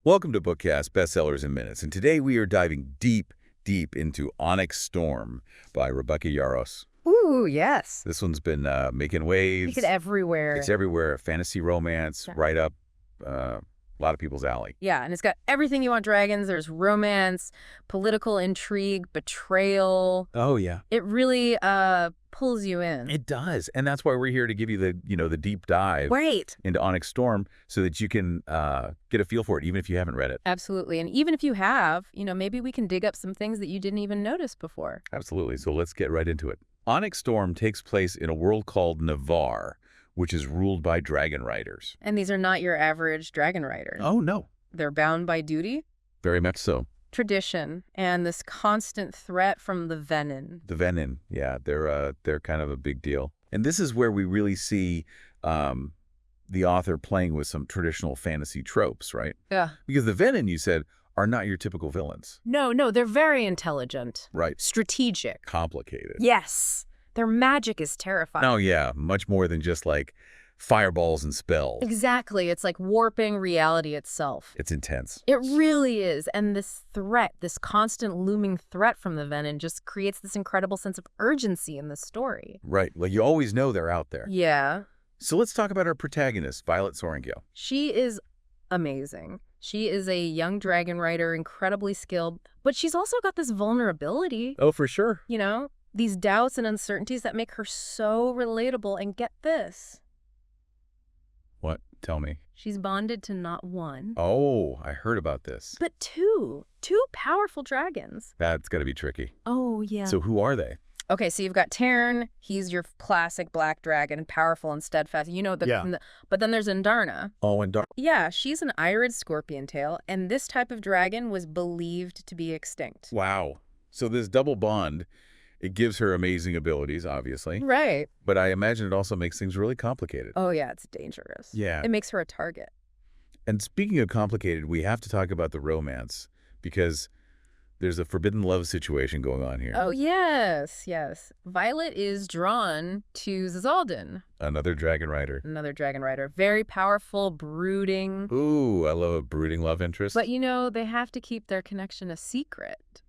Welcome to Bookkast, Bestsellers in Minutes, and today we are diving deep into Onyx Storm by Rebecca Yarros. Ooh, yes. This one's been making waves. Make it everywhere. It's everywhere. Fantasy romance, Yeah. right up a lot of people's alley. Yeah, and it's got everything you want dragons. There's romance, political intrigue, betrayal. Oh, yeah. It really pulls you in. It does, and that's why we're here to give you the deep dive Right. into Onyx Storm so that you can get a feel for it, even if you haven't read it. Absolutely. And even if you have, maybe we can dig up some things that you didn't even notice before. Absolutely. So let's get right into it. Onyx Storm takes place in a world called Navarre, which is ruled by dragon riders. And these are not your average dragon riders. Oh, no. They're bound by duty, Very much so. tradition, and this constant threat from the Venin. The Venin, yeah, they're kind of a big deal. And this is where we really see the author playing with some traditional fantasy tropes, right? Yeah. Because the Venin, you said, are not your typical villains. No, they're very intelligent. Right. Strategic. Complicated. Yes. Their magic is terrifying. Oh, yeah, much more than just like fireballs and spells. Exactly. It's like warping reality itself. It's intense. It really is. And this threat, this constant looming threat from the Venin just creates this incredible sense of urgency in the story. Right. Like you always know they're out there. Yeah. So let's talk about our protagonist, Violet Sorrengail. She is amazing. She is a young dragon rider, incredibly skilled, but she's also got this vulnerability. Oh, for sure. These doubts and uncertainties that make her so relatable. And get this. What? Tell me. She's bonded to not one, Oh, I heard about this. but two powerful dragons. That's got to be tricky. Oh, yeah. So who are they? Okay, so you've got Tairn. He's your classic black dragon, powerful and steadfast. Yeah. But then there's Andarna. Oh, and Yeah, she's an irid scorpion tail, and this type of dragon was believed to be extinct. Wow. So this double bond, it gives her amazing abilities, obviously. Right. But I imagine it also makes things really complicated. Oh, yeah, it's dangerous. Yeah. It makes her a target. And speaking of complicated, we have to talk about the romance because there's a forbidden love situation going on here. Oh, yes. Violet is drawn to Zaldin, Another dragon rider. another dragon rider. Very powerful, brooding. Ooh, I love a brooding love interest. But, they have to keep their connection a secret.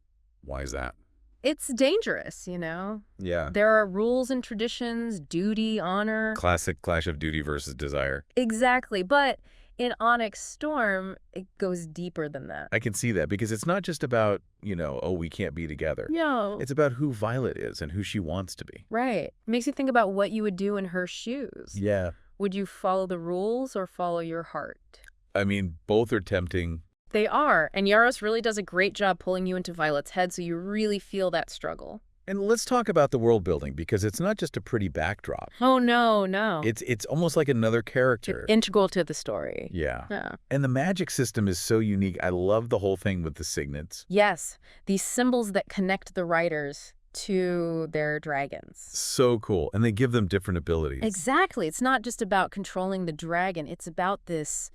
Why is that? It's dangerous, Yeah. There are rules and traditions, duty, honor. Classic clash of duty versus desire. Exactly. But in Onyx Storm, it goes deeper than that. I can see that because it's not just about, oh, we can't be together. No. It's about who Violet is and who she wants to be. Right. Makes you think about what you would do in her shoes. Yeah. Would you follow the rules or follow your heart? I mean, both are tempting. They are. And Yarros really does a great job pulling you into Violet's head, so you really feel that struggle. And let's talk about the world building because it's not just a pretty backdrop. Oh, no. It's almost like another character. Integral to the story. Yeah. Yeah. And the magic system is so unique. I love the whole thing with the signets. Yes. These symbols that connect the writers to their dragons. So cool. And they give them different abilities. Exactly. It's not just about controlling the dragon. It's about this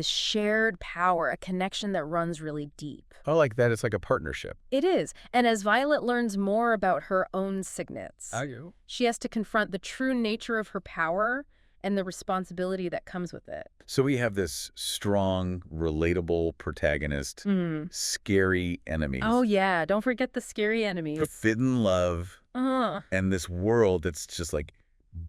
shared power, a connection that runs really deep. I like that. It's like a partnership. It is. And as Violet learns more about her own signets, she has to confront the true nature of her power and the responsibility that comes with it. So we have this strong, relatable protagonist, scary enemies. Oh, yeah. Don't forget the scary enemies. Forbidden love, and this world that's just like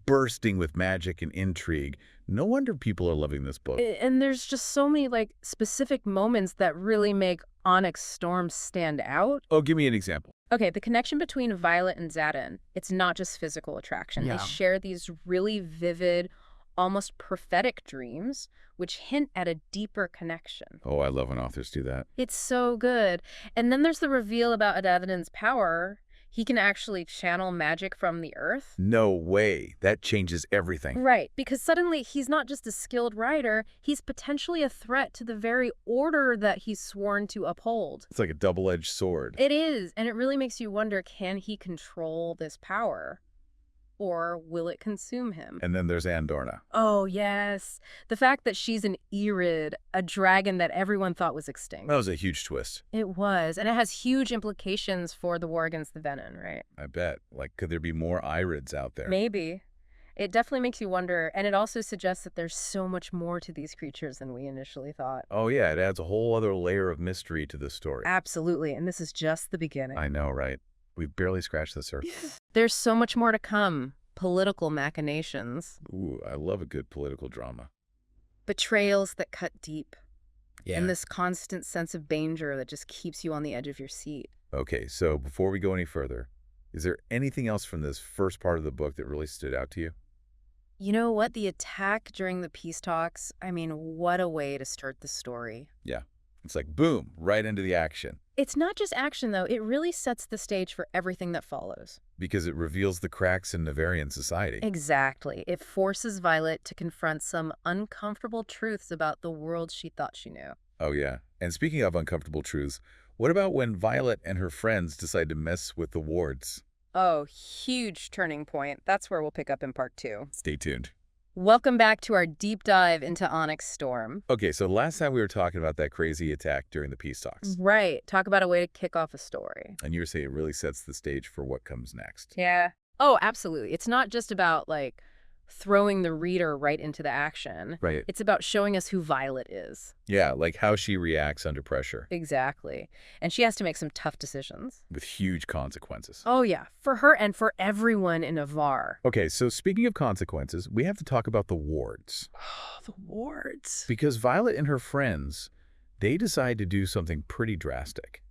bursting with magic and intrigue. No wonder people are loving this book. And there's just so many specific moments that really make Onyx Storm stand out. Oh, give me an example. Okay, the connection between Violet and Xaden, it's not just physical attraction. Yeah. They share these really vivid, almost prophetic dreams, which hint at a deeper connection. Oh, I love when authors do that. It's so good. And then there's the reveal about Adavin's power. He can actually channel magic from the earth. No way. That changes everything. Right, because suddenly he's not just a skilled rider, he's potentially a threat to the very order that he's sworn to uphold. It's like a double-edged sword. It is, and it really makes you wonder, can he control this power? Or will it consume him? And then there's Andarna. Oh, yes. The fact that she's an Irid, a dragon that everyone thought was extinct. That was a huge twist. It was, and it has huge implications for the war against the Venin, right? I bet. Like, could there be more Irids out there? Maybe. It definitely makes you wonder, and it also suggests that there's so much more to these creatures than we initially thought. Oh, yeah, it adds a whole other layer of mystery to the story. Absolutely, and this is just the beginning. I know, right? We've barely scratched the surface. There's so much more to come. Political machinations. Ooh, I love a good political drama. Betrayals that cut deep. Yeah. And this constant sense of danger that just keeps you on the edge of your seat. Okay, so before we go any further, is there anything else from this first part of the book that really stood out to you? You know what? The attack during the peace talks, I mean, what a way to start the story. Yeah. It's like, boom, right into the action. It's not just action, though. It really sets the stage for everything that follows. Because it reveals the cracks in Navarian society. Exactly. It forces Violet to confront some uncomfortable truths about the world she thought she knew. Oh, yeah. And speaking of uncomfortable truths, what about when Violet and her friends decide to mess with the wards? Oh, huge turning point. That's where we'll pick up in part 2. Stay tuned. Welcome back to our deep dive into Onyx Storm. Okay, so last time we were talking about that crazy attack during the peace talks. Right. Talk about a way to kick off a story. And you were saying it really sets the stage for what comes next. Yeah. Oh, absolutely. It's not just about, like, throwing the reader right into the action. Right. It's about showing us who Violet is. Yeah, like how she reacts under pressure. Exactly. And she has to make some tough decisions. With huge consequences. Oh, yeah. For her and for everyone in Navarre. Okay, so speaking of consequences, we have to talk about the wards. The wards. Because Violet and her friends, they decide to do something pretty drastic.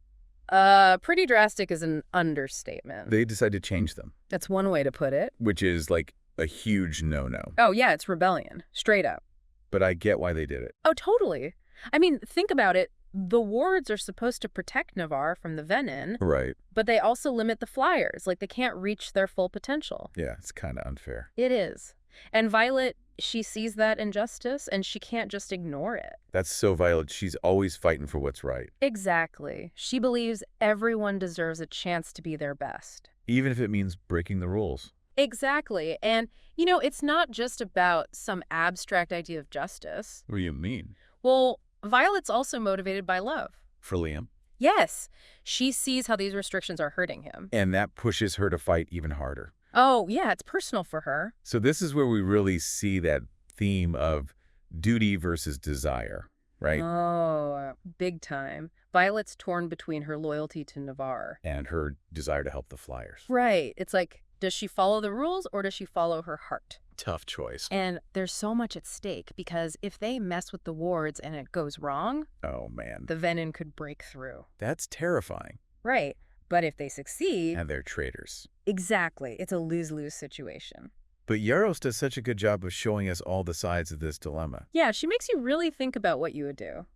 Pretty drastic is an understatement. They decide to change them. That's one way to put it. Which is like a huge no-no. Oh, yeah, it's rebellion. Straight up. But I get why they did it. Oh, totally. I mean, think about it. The wards are supposed to protect Navarre from the venom. Right. But they also limit the flyers. Like, they can't reach their full potential. Yeah, it's kind of unfair. It is. And Violet, she sees that injustice, and she can't just ignore it. That's so Violet. She's always fighting for what's right. Exactly. She believes everyone deserves a chance to be their best. Even if it means breaking the rules. Exactly. And, you know, it's not just about some abstract idea of justice. What do you mean? Well, Violet's also motivated by love. For Liam? Yes. She sees how these restrictions are hurting him. And that pushes her to fight even harder. Oh, yeah, it's personal for her. So this is where we really see that theme of duty versus desire, right? Oh, big time. Violet's torn between her loyalty to Navarre. And her desire to help the Flyers. Right. It's like, does she follow the rules or does she follow her heart? Tough choice. And there's so much at stake because if they mess with the wards and it goes wrong, oh, man. the venom could break through. That's terrifying. Right. But if they succeed... And they're traitors. Exactly. It's a lose-lose situation. But Yarros does such a good job of showing us all the sides of this dilemma. Yeah, she makes you really think about what you would do.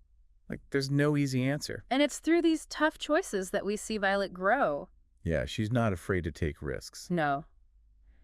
Like, there's no easy answer. And it's through these tough choices that we see Violet grow. Yeah, she's not afraid to take risks. No.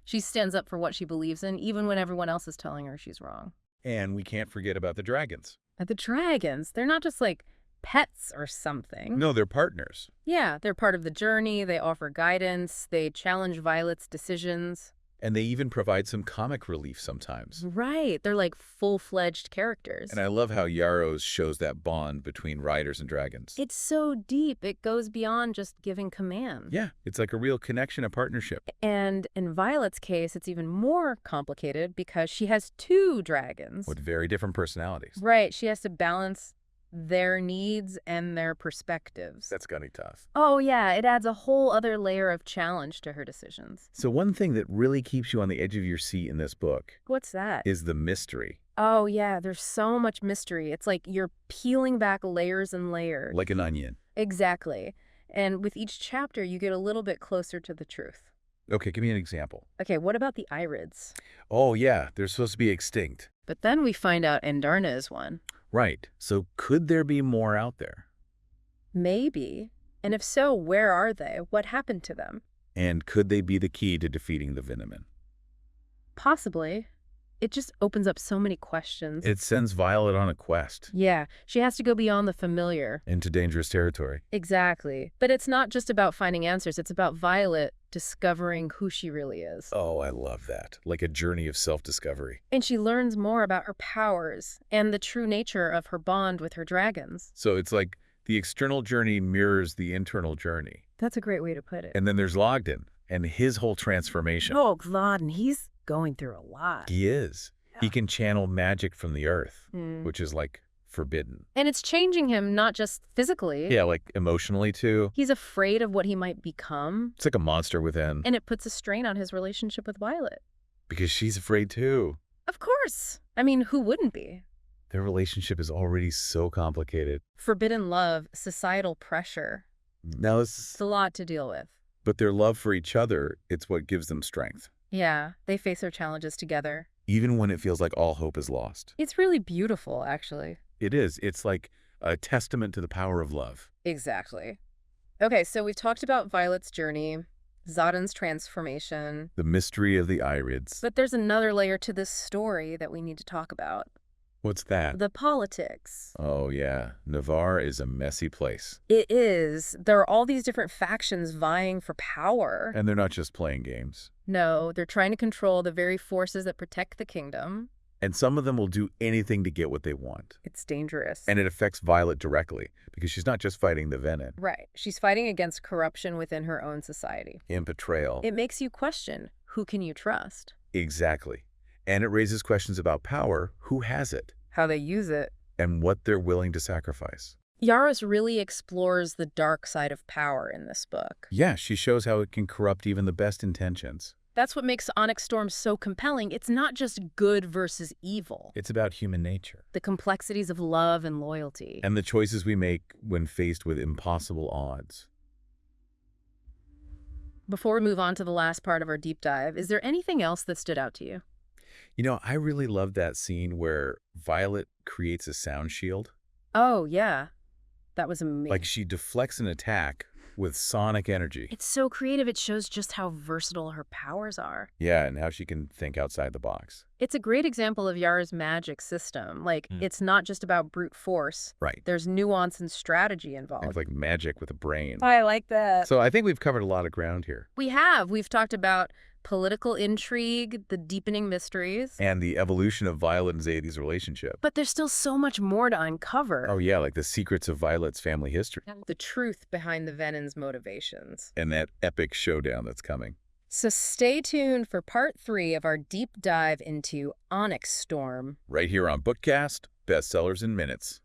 She stands up for what she believes in, even when everyone else is telling her she's wrong. And we can't forget about the dragons. The dragons, they're not just like pets or something. No, they're partners. Yeah, they're part of the journey. They offer guidance. They challenge Violet's decisions. And they even provide some comic relief sometimes. Right. They're like full-fledged characters. And I love how Yarros shows that bond between riders and dragons. It's so deep. It goes beyond just giving commands. Yeah, it's like a real connection, a partnership. And in Violet's case, it's even more complicated because she has 2 dragons. With very different personalities. Right. She has to balance their needs and their perspectives. That's gonna be tough. Oh, yeah. It adds a whole other layer of challenge to her decisions. So one thing that really keeps you on the edge of your seat in this book What's that? is the mystery. Oh, yeah. There's so much mystery. It's like you're peeling back layers and layers. Like an onion. Exactly. And with each chapter, you get a little bit closer to the truth. Okay, give me an example. Okay, what about the Irids? Oh, yeah, they're supposed to be extinct. But then we find out Andarna is one. Right. So could there be more out there? Maybe. And if so, where are they? What happened to them? And could they be the key to defeating the Venom? Possibly. It just opens up so many questions. It sends Violet on a quest. Yeah, she has to go beyond the familiar. Into dangerous territory. Exactly. But it's not just about finding answers. It's about Violet discovering who she really is. Oh, I love that. Like a journey of self-discovery. And she learns more about her powers and the true nature of her bond with her dragons. So it's like the external journey mirrors the internal journey. That's a great way to put it. And then there's Logden and his whole transformation. Oh, Glodden, he's going through a lot. He is. Yeah. He can channel magic from the earth, which is like forbidden. And it's changing him not just physically. Yeah, like emotionally too. He's afraid of what he might become. It's like a monster within. And it puts a strain on his relationship with Violet. Because she's afraid too. Of course. I mean, who wouldn't be? Their relationship is already so complicated. Forbidden love, societal pressure. Now It's a lot to deal with. But their love for each other, it's what gives them strength. Yeah, they face their challenges together. Even when it feels like all hope is lost. It's really beautiful, actually. It is. It's like a testament to the power of love. Exactly. Okay, so we've talked about Violet's journey, Zodin's transformation. The mystery of the Irids. But there's another layer to this story that we need to talk about. What's that? The politics. Oh, yeah. Navarre is a messy place. It is. There are all these different factions vying for power. And they're not just playing games. No, they're trying to control the very forces that protect the kingdom. And some of them will do anything to get what they want. It's dangerous. And it affects Violet directly, because she's not just fighting the Venin. Right. She's fighting against corruption within her own society. In Betrayal. It makes you question, who can you trust? Exactly. And it raises questions about power, who has it, How they use it. and what they're willing to sacrifice. Yarros really explores the dark side of power in this book. Yeah, she shows how it can corrupt even the best intentions. That's what makes Onyx Storm so compelling. It's not just good versus evil. It's about human nature. The complexities of love and loyalty. And the choices we make when faced with impossible odds. Before we move on to the last part of our deep dive, is there anything else that stood out to you? You know, I really love that scene where Violet creates a sound shield. Oh, yeah. That was amazing. Like she deflects an attack with sonic energy. It's so creative. It shows just how versatile her powers are. Yeah, and how she can think outside the box. It's a great example of Yara's magic system. Like, it's not just about brute force. Right. There's nuance and strategy involved. It's like magic with a brain. I like that. So I think we've covered a lot of ground here. We have. We've talked about political intrigue, the deepening mysteries. And the evolution of Violet and Zadie's relationship. But there's still so much more to uncover. Oh yeah, like the secrets of Violet's family history. The truth behind the Venin's motivations. And that epic showdown that's coming. So stay tuned for part 3 of our deep dive into Onyx Storm. Right here on Bookkast, Bestsellers in Minutes.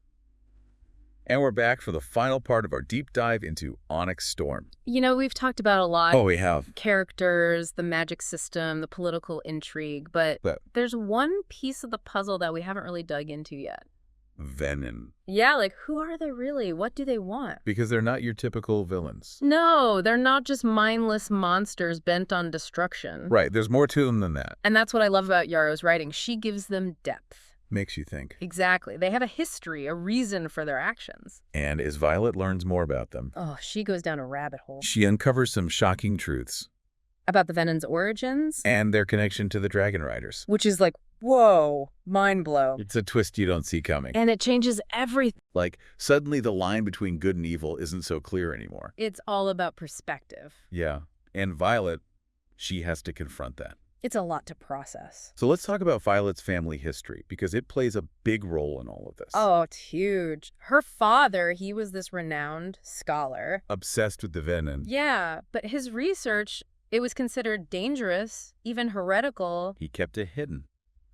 And we're back for the final part of our deep dive into Onyx Storm. You know, we've talked about a lot. Oh, we have. Characters, the magic system, the political intrigue, but there's one piece of the puzzle that we haven't really dug into yet. Venin. Yeah, like who are they really? What do they want? Because they're not your typical villains. No, they're not just mindless monsters bent on destruction. Right, there's more to them than that. And that's what I love about Yarrow's writing. She gives them depth. Makes you think. Exactly. They have a history, a reason for their actions. And as Violet learns more about them, oh, she goes down a rabbit hole. She uncovers some shocking truths. About the Venin's origins. And their connection to the Dragon Riders. Which is like, whoa, mind blow. It's a twist you don't see coming. And it changes everything. Like, suddenly the line between good and evil isn't so clear anymore. It's all about perspective. Yeah. And Violet, she has to confront that. It's a lot to process. So let's talk about Violet's family history, because it plays a big role in all of this. Oh, it's huge. Her father, he was this renowned scholar. Obsessed with the Venin. Yeah, but his research, it was considered dangerous, even heretical. He kept it hidden.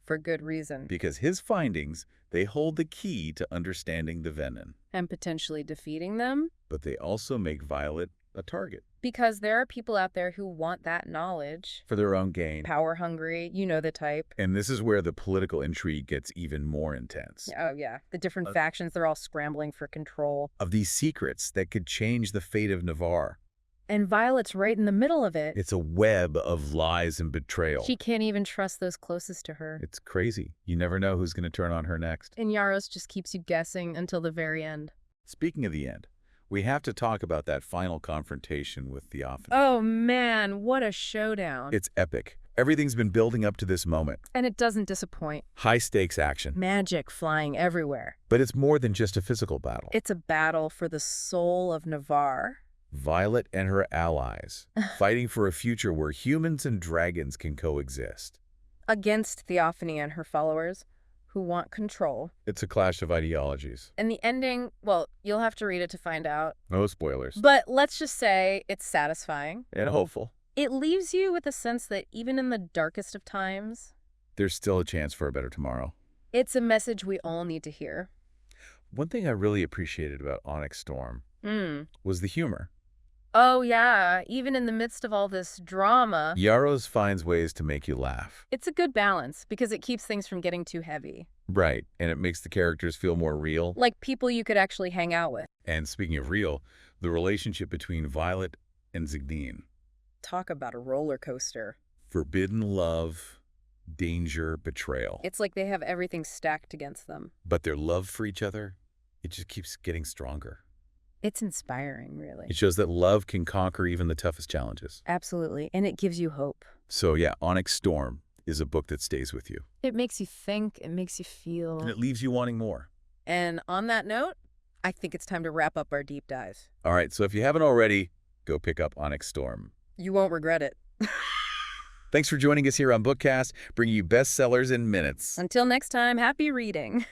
For good reason. Because his findings, they hold the key to understanding the Venin. And potentially defeating them. But they also make Violet a target. Because there are people out there who want that knowledge. For their own gain. Power hungry, you know the type. And this is where the political intrigue gets even more intense. Oh, yeah. The different factions, they're all scrambling for control. Of these secrets that could change the fate of Navarre. And Violet's right in the middle of it. It's a web of lies and betrayal. She can't even trust those closest to her. It's crazy. You never know who's going to turn on her next. And Yarros just keeps you guessing until the very end. Speaking of the end, we have to talk about that final confrontation with Theophany. Oh man, what a showdown. It's epic. Everything's been building up to this moment. And it doesn't disappoint. High-stakes action. Magic flying everywhere. But it's more than just a physical battle. It's a battle for the soul of Navarre. Violet and her allies, fighting for a future where humans and dragons can coexist. Against Theophany and her followers, who want control. It's a clash of ideologies. And the ending, well, you'll have to read it to find out. No spoilers. But let's just say it's satisfying. And hopeful. It leaves you with a sense that even in the darkest of times, There's still a chance for a better tomorrow. it's a message we all need to hear. One thing I really appreciated about Onyx Storm was the humor. Oh, yeah. Even in the midst of all this drama, Yarros finds ways to make you laugh. it's a good balance because it keeps things from getting too heavy. Right, and it makes the characters feel more real. Like people you could actually hang out with. And speaking of real, the relationship between Violet and Zigdine. Talk about a roller coaster. Forbidden love, danger, betrayal. It's like they have everything stacked against them. But their love for each other, it just keeps getting stronger. It's inspiring, really. It shows that love can conquer even the toughest challenges. Absolutely. And it gives you hope. So yeah, Onyx Storm is a book that stays with you. It makes you think. It makes you feel. And it leaves you wanting more. And on that note, I think it's time to wrap up our deep dive. All right, so if you haven't already, go pick up Onyx Storm. You won't regret it. Thanks for joining us here on Bookkast, bringing you bestsellers in minutes. Until next time, happy reading.